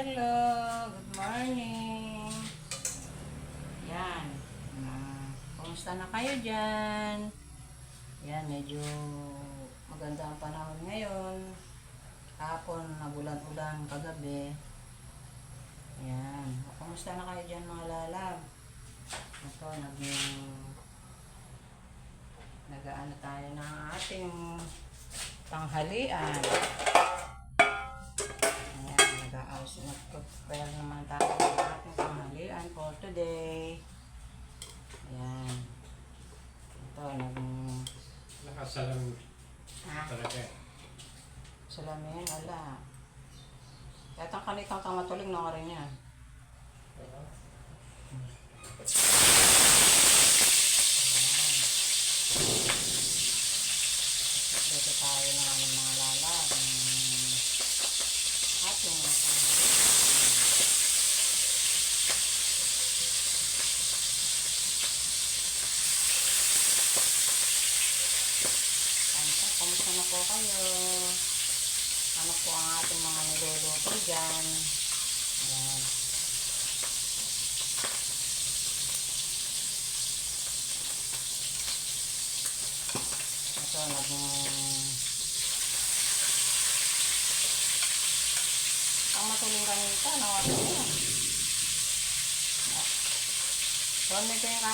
Hello, good morning. Yan. Kumusta na kayo dyan? Yan, medyo maganda ang panahon ngayon. Hapon, nagulan-ulan kagabi. Yan. Kumusta na kayo dyan mga lalab? Ito, nag-aano tayo ng ating tanghalian. Nag-prepare naman tayo ng ating tanghalian for today. Ayan. Ito, nakasalam talaga. Salamin, wala. Kaya ang kanitang matuling na ka rin yan. Dito tayo ng mga lalab. Ating kamusta na po kayo? Ano po ang ating mga niluluto dyan? Ayan. Ito, ang matuling kanita, nawala yan. Kung may kaya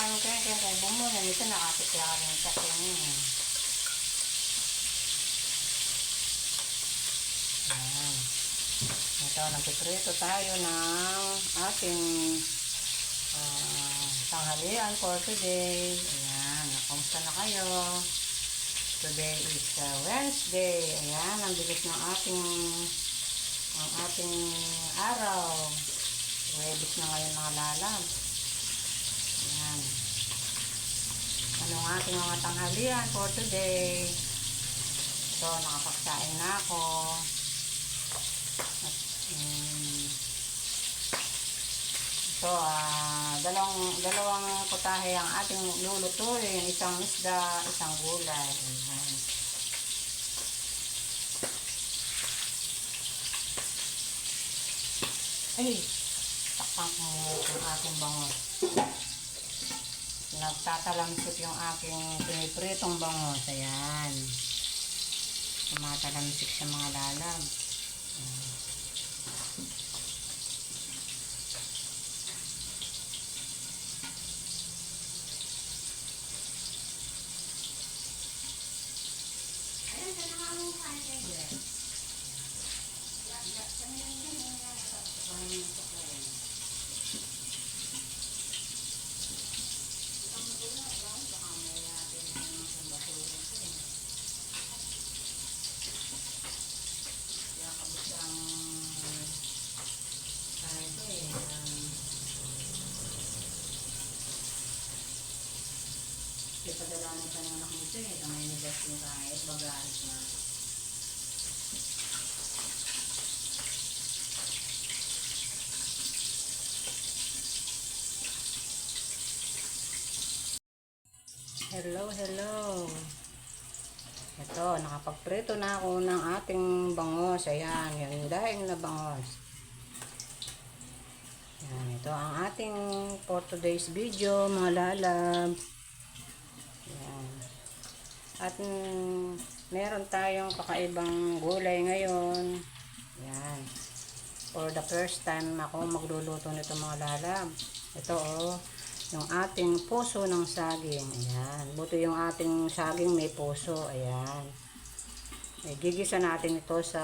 kung bumunan, ito nakasitla rin sa kanya. Ayan. Ito, nagpiprito tayo ng ating tanghalian for today. Ayan, kamusta na kayo? Today is Wednesday. Ayan, ang bilis ng ating araw. Wednesday na ngayon mga lalab. Ayan. Anong ating mga tanghalian for today? Ito, nakapagsain na ako. Ito, dalawang putahe ang ating lulutuin. Isang isda, isang gulay. Ayan. Ay, takpan ko yung ating bangos. Nagtatalamsik yung aking pinipritong bangos. Ayan. Tumatalamsik sa mga lalab. Ipadalanan ka ng anak mo ito eh. Kamay ni Beth yung kahit bagahit na. Hello. Ito, nakapagprito na ako ng ating bangos. Ayan, yung daing na bangos. Ayan, ito ang ating for today's video, mga lalab. Ayan. At meron tayong kakaibang gulay ngayon. Ayan. For the first time ako magluluto nito mga lalab. Ito yung ating puso ng saging. Ayan. Buti yung ating saging may puso. Ayan. Gigisa natin ito sa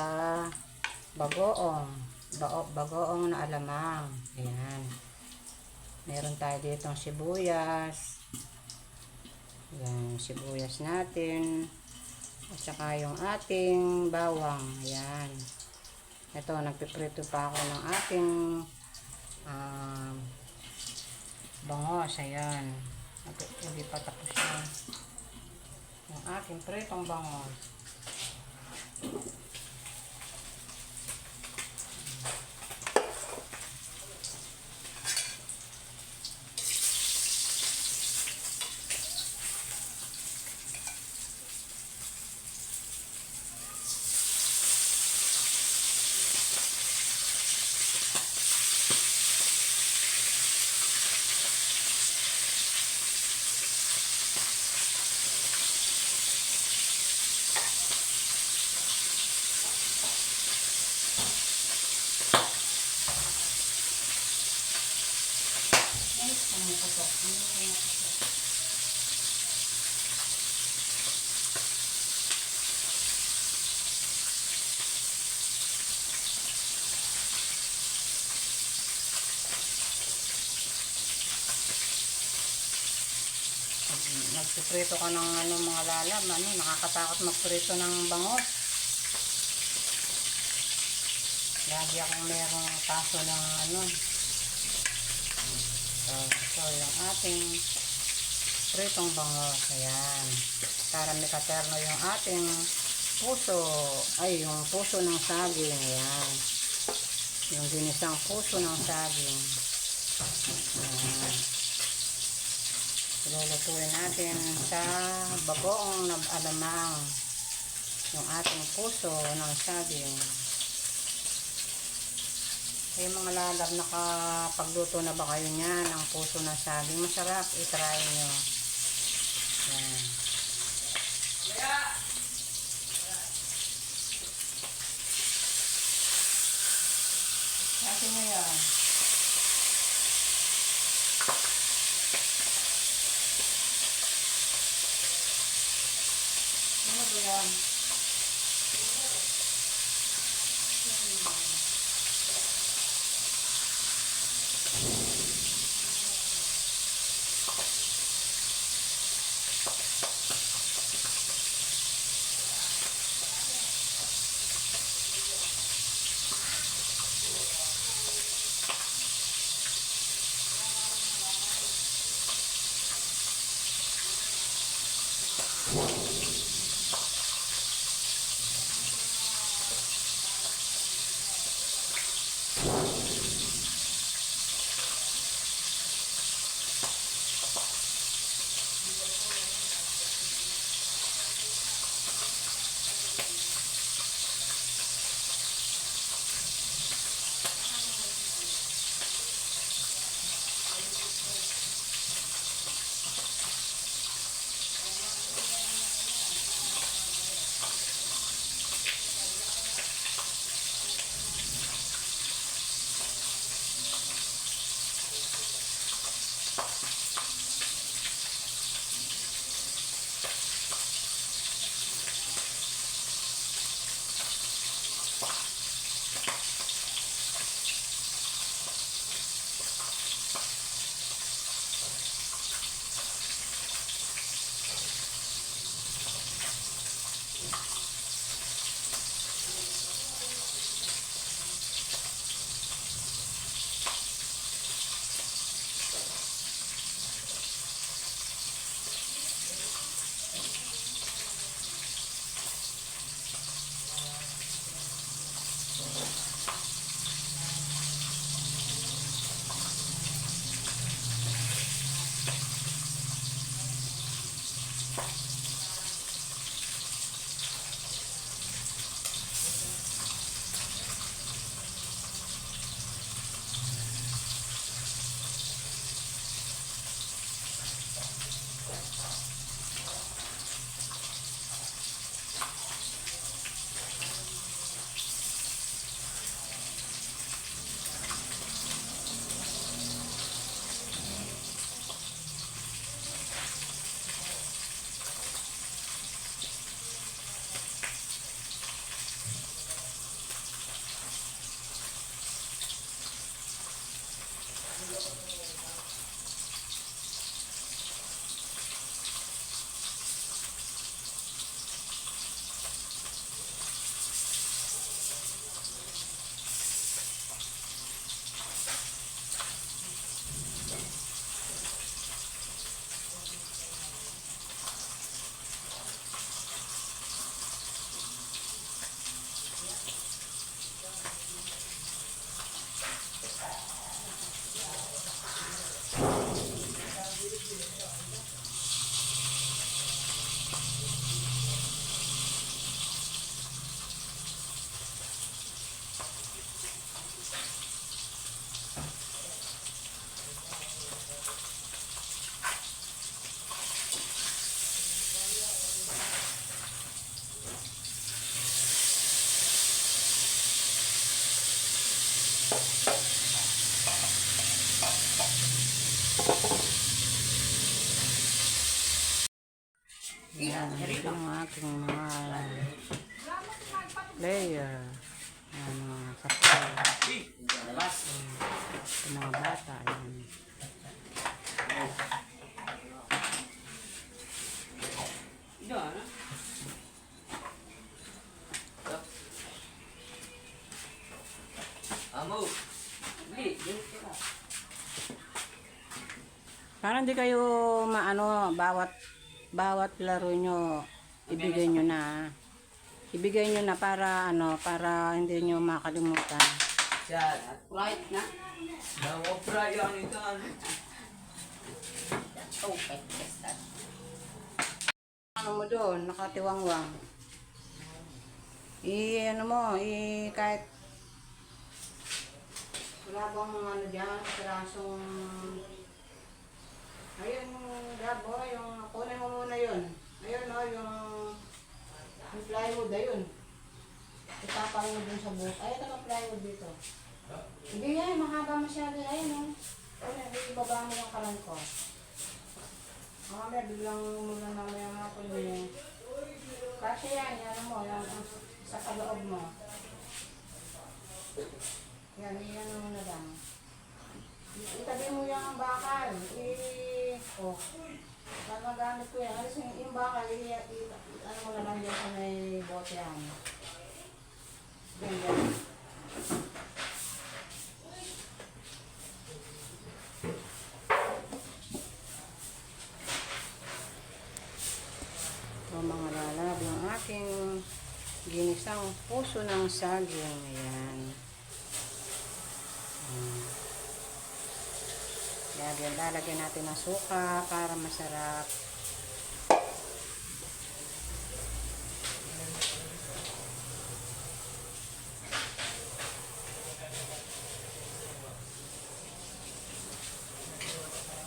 bagoong. Bagoong na alamang. Ayan. Meron tayo dito ng sibuyas. Ayan, sibuyas natin. At saka yung ating bawang. Ayan. Ito, nagpiprito pa ako ng ating bangos. Ayan. Hindi pa tapos yan. Yung ating pritong bangos. Ay, pumuputok. Pumuputok. Nagpiprito ka ng ano, mga lalam, ano, nakakatakot magprito ng bangos. Lagi akong merong taso ng ano. So yung ating pritong bangos, ayan. Para may katerno yung ating puso, ay yung puso ng saging, ayan. Yung ginisang puso ng saging. Ayan. Lulutuin natin sa bagoong alamang yung ating puso ng saging. Ay mga lalab, nakapagluto na ba kayo niyan ng puso ng saging? Masarap, itry nyo. Yan. Kasi nyo yan. Ano ba yan? Yan, ito yung aking mga player. Yan, mga kapal. Ito mga bata. Yan. Parang di kayo maano, bawat laro nyo ibigay nyo na. Ibigay nyo na para ano, para hindi nyo makalimutan. Right na? Okay, tested. Ano mo doon, nakatiwangwang. Ano mo, kahit wala bang ano dyan, pirasong ayun, grab mo, yung kunin mo muna yun. Ayun o, yung plywood, ayun. Itapang mo dun sa buhok. Ayun, ang plywood dito. Hindi yan, mahaba masyado. Ayun o. Ibaba mo yung kalan ko. Mamaya, biglang muna mamaya mga kunin. Kasi yan, ano mo, yung sa kaloob mo. Yan, yan muna lang. Itabi mo yung bakal. Oh. Magamit ko yan. Alis yung bakal, ano mo na lang yan sa may bote yan. Ganyan. Ito mga lalab, yung aking ginisang puso ng saging. Ayan. Lalagyan natin ng suka para masarap.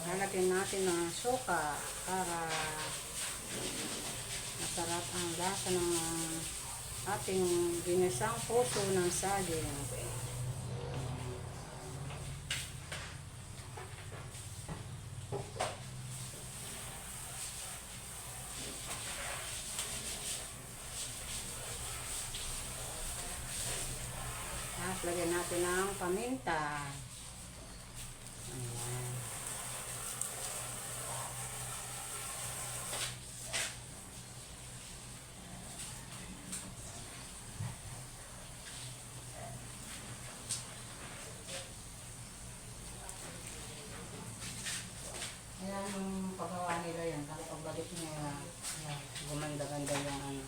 Lalagyan natin ng suka para masarap ang lasa ng ating ginisang puso ng saging. Lagyan natin ng paminta. Ayan. Ayan yung paggawa nila yan. Pagbalik niya, gumanda-ganda yung ano.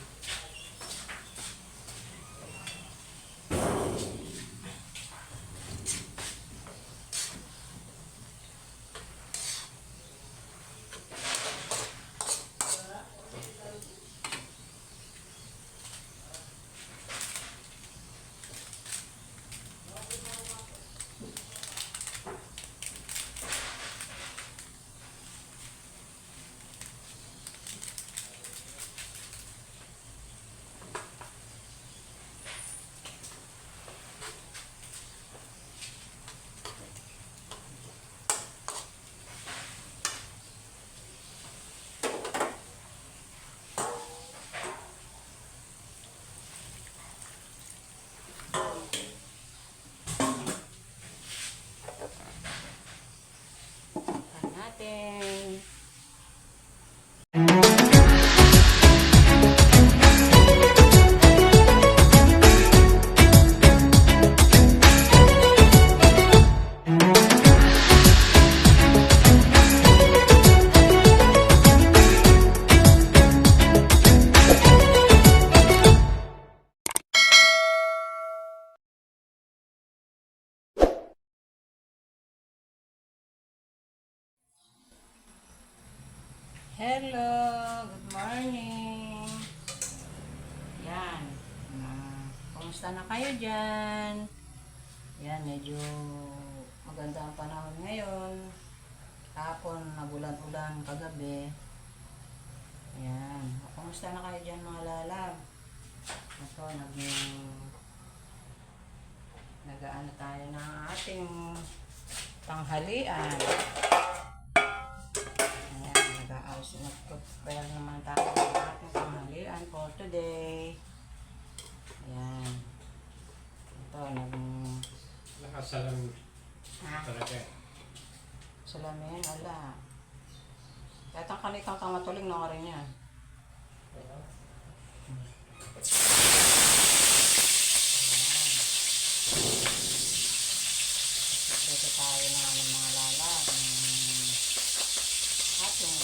Natin. Hello, good morning. Yan. Kumusta na kayo dyan? Yan, medyo maganda ang panahon ngayon. Hapon, nagulan-ulan kagabi. Yan. Kumusta na kayo dyan mga lalab? Ito, nag-aano tayo ng ating tanghalian. Nag-prepare naman tayo ng tanghalian for today. Ayan. Ito, Nakasalam ha? talaga eh. Salamin, wala. Kahit ang kanitang matuling na rin yan. Dito tayo na ng mga lalag. Ating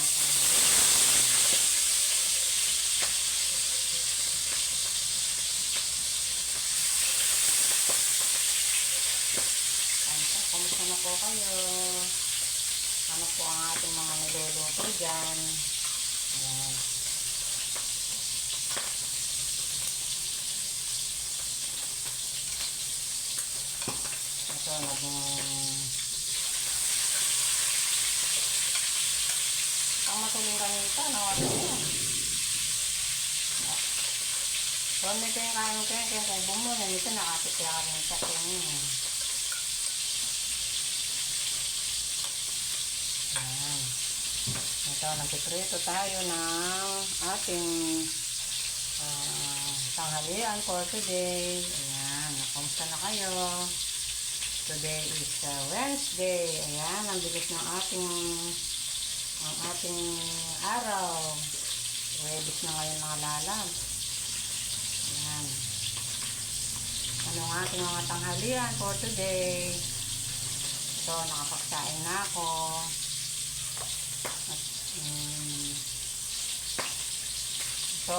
kamusta na po kayo? Ano po ang ating mga niluluto dyan? Ayan. Ito, ang matuling kanita, nawala yan. So, medyo yung kain kung bumunan, ito nakapit kaya rin sa tingin. Ayan. Ito, nagpiprito tayo ng ating tanghalian for today. Ayan, kamusta na kayo? Today is Wednesday. Ayan, ang bilis ng ating araw. Rebis na ngayon mga lalag. Ayan. Ano ang ating mga tanghalian for today? Ito, nakapagsain na ako. So,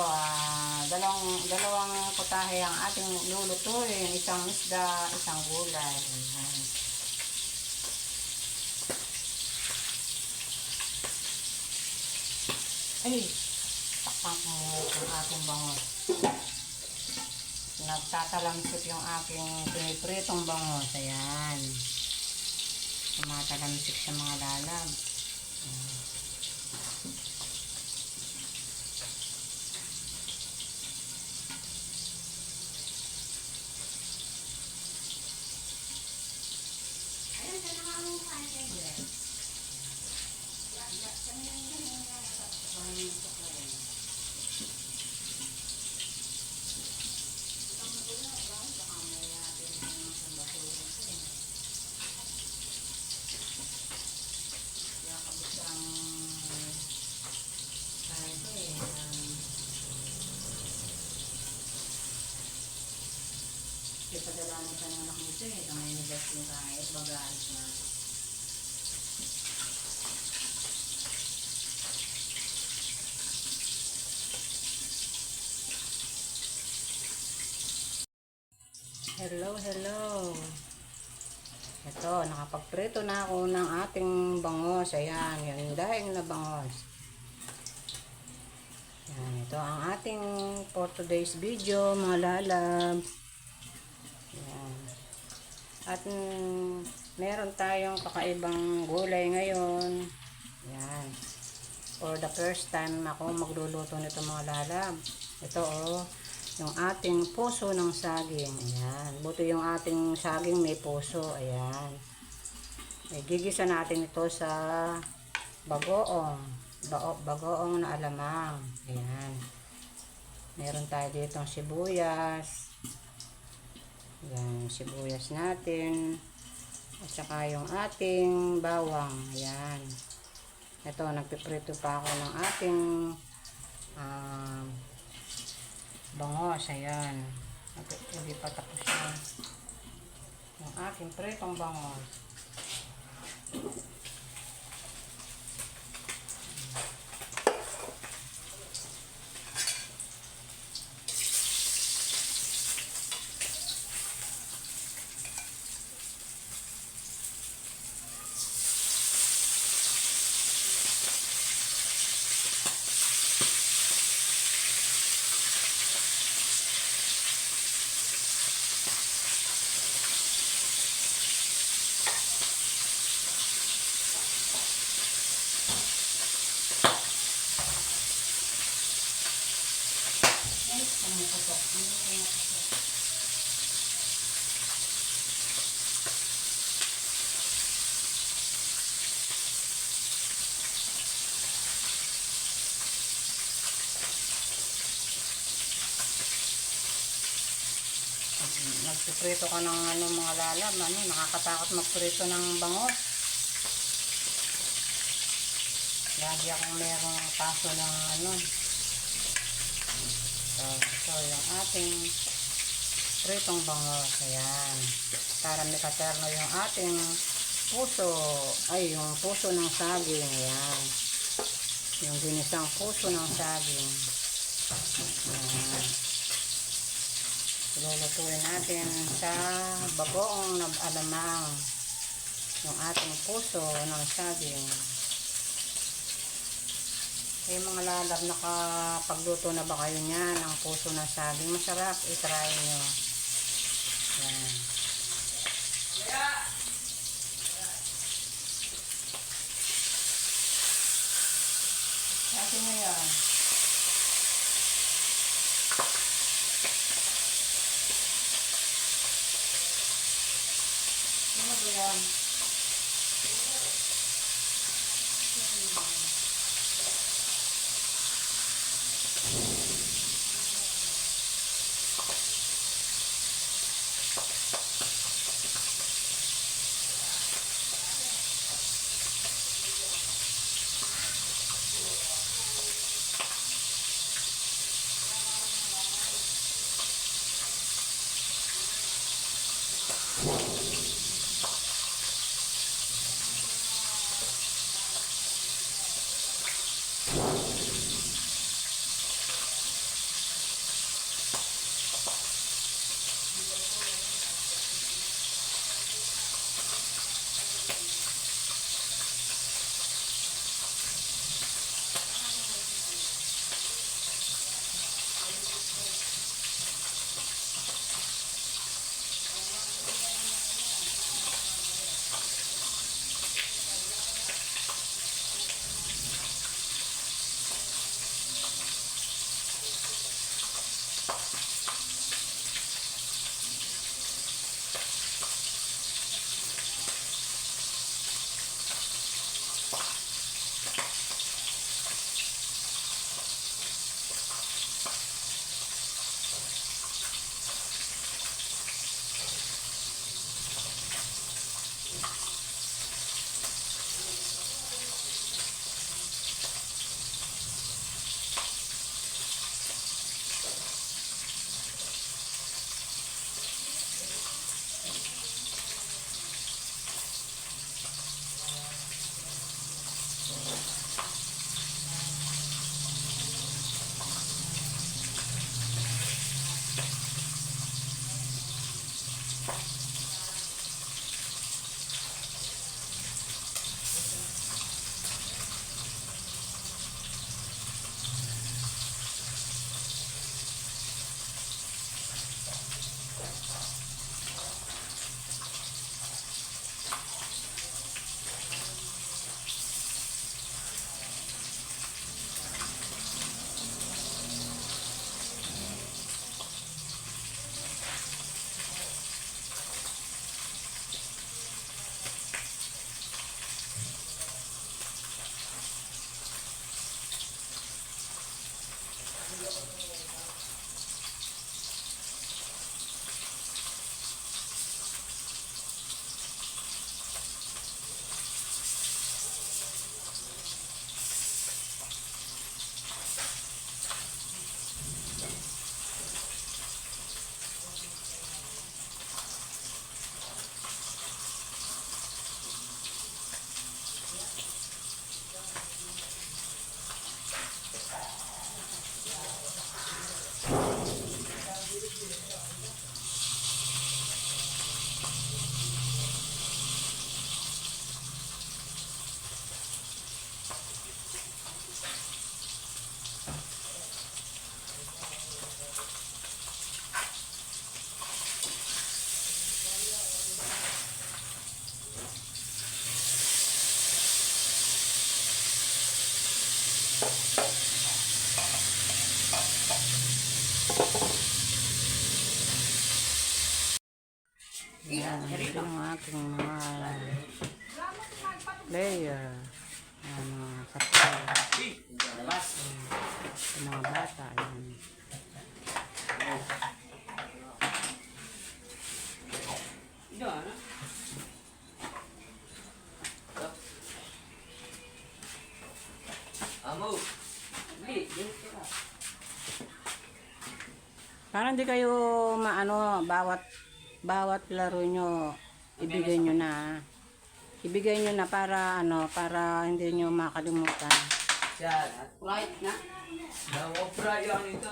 dalawang putahe ang ating lulutuin. Isang isda, isang gulay. Ayan. Ay, takpan ko ang ating bangos. Nagtatalamsik yung aking pinipritong bangos. Ayan. Tumatalamsik sa mga lalag. Ayan. Ipadala mo sa anak mo ito eh. Kamay ni Beth yung kahit bagay na. Hello. Ito, nakapagprito na ako ng ating bangos. Ayan, yung daing na bangos. Ayan, ito ang ating for today's video, mga lalab. Ayan. At meron tayong kakaibang gulay ngayon. Ayan. For the first time ako magluluto nito mga lalab. Ito yung ating puso ng saging. Ayan. Buti yung ating saging may puso. Ayan. Gigisa natin ito sa bagoong. Bagoong na alamang. Ayan. Meron tayo dito ng sibuyas. Ayan, sibuyas natin. At saka yung ating bawang. Ayan. Ito, nagpiprito pa ako ng ating bangos. Ayan. Hindi pa tapos na. Yung ating pritong bangos. nagpiprito ka ng ano, mga lalam, ano, nakakatakot magprito ng bangos. Lagi akong merong paso ng ano. So yung ating pritong bangos, ayan. Para may katerno yung ating puso, ay yung puso ng saging, ayan. Yung ginisang puso ng saging. Ayan. Lulutuin natin sa bagoong alamang yung ating puso ng saging. Eh mga lalab, nakapagluto na ba kayo niyan ang puso ng saging? Masarap, itry nyo. Yan. Kasi nyo yan. Ano ba yan? Yan, ito yung aking mga player. Yan, mga kapal. Yung mga bata. Yan. Diyan, ah. Amo. Hindi, yan sila. Parang di kayo maano, bawat laro nyo, ibigay nyo na. Ibigay nyo na para ano, para hindi nyo makalimutan. Yan, at right na. Nawapra yan ito.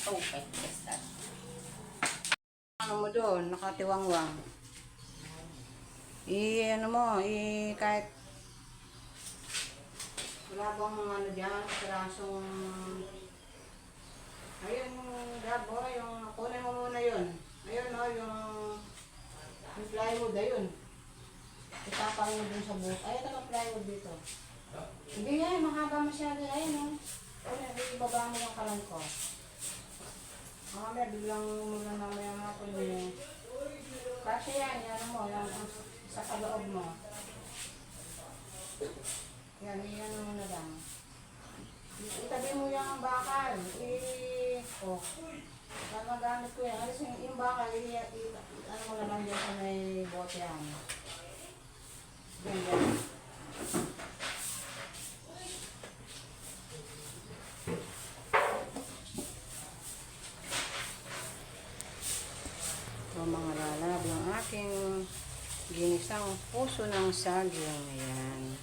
Oh, pagkes na. Ano mo doon, nakatiwangwang. Ano mo, kahit wala bang ano dyan, pirasong, ayun, Gabo, yung, kunin mo muna yun. Ayun o, yung plywood, ayun. Itapang mo dun sa buhok. Ayun ang plywood dito. Hindi yan, mahaba masyado. Ayun o. Kunin, ibaba mo yung kalan ko. Mamaya, biglang mula mamaya mga kunin. Kasi yan, yan mo, yan, sa kaloob mo. Yan, yan mo na lang. Itabi mo yung bakal. Oh. Para magamit ko yan. Alis yung bakal, ano mo naman dyan sa may bote yan. Yan. So, mga lalab, yung aking ginisang puso ng saging. Ayan.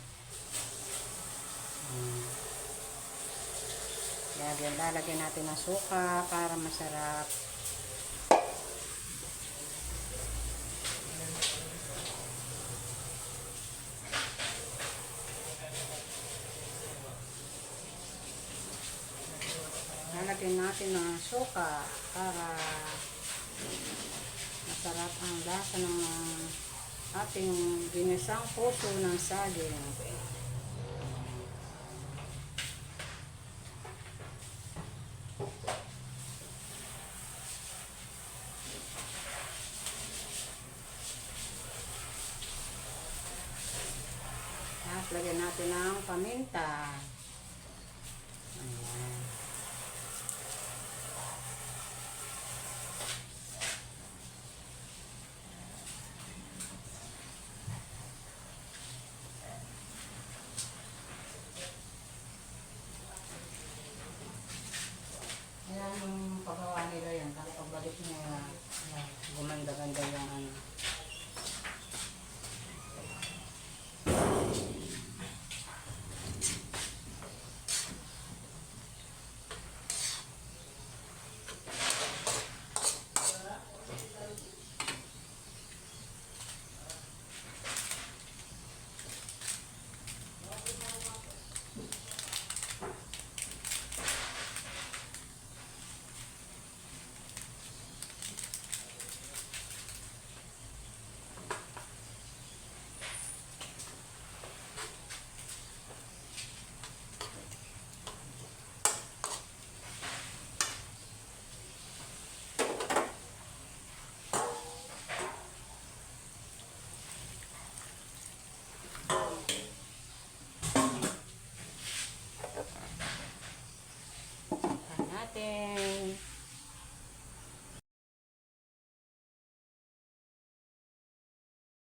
Lalagyan natin ng suka para masarap. Lalagyan natin ng suka para masarap ang lasa ng ating ginisang puso ng saging. Tapos lagyan natin ng paminta. Ayan.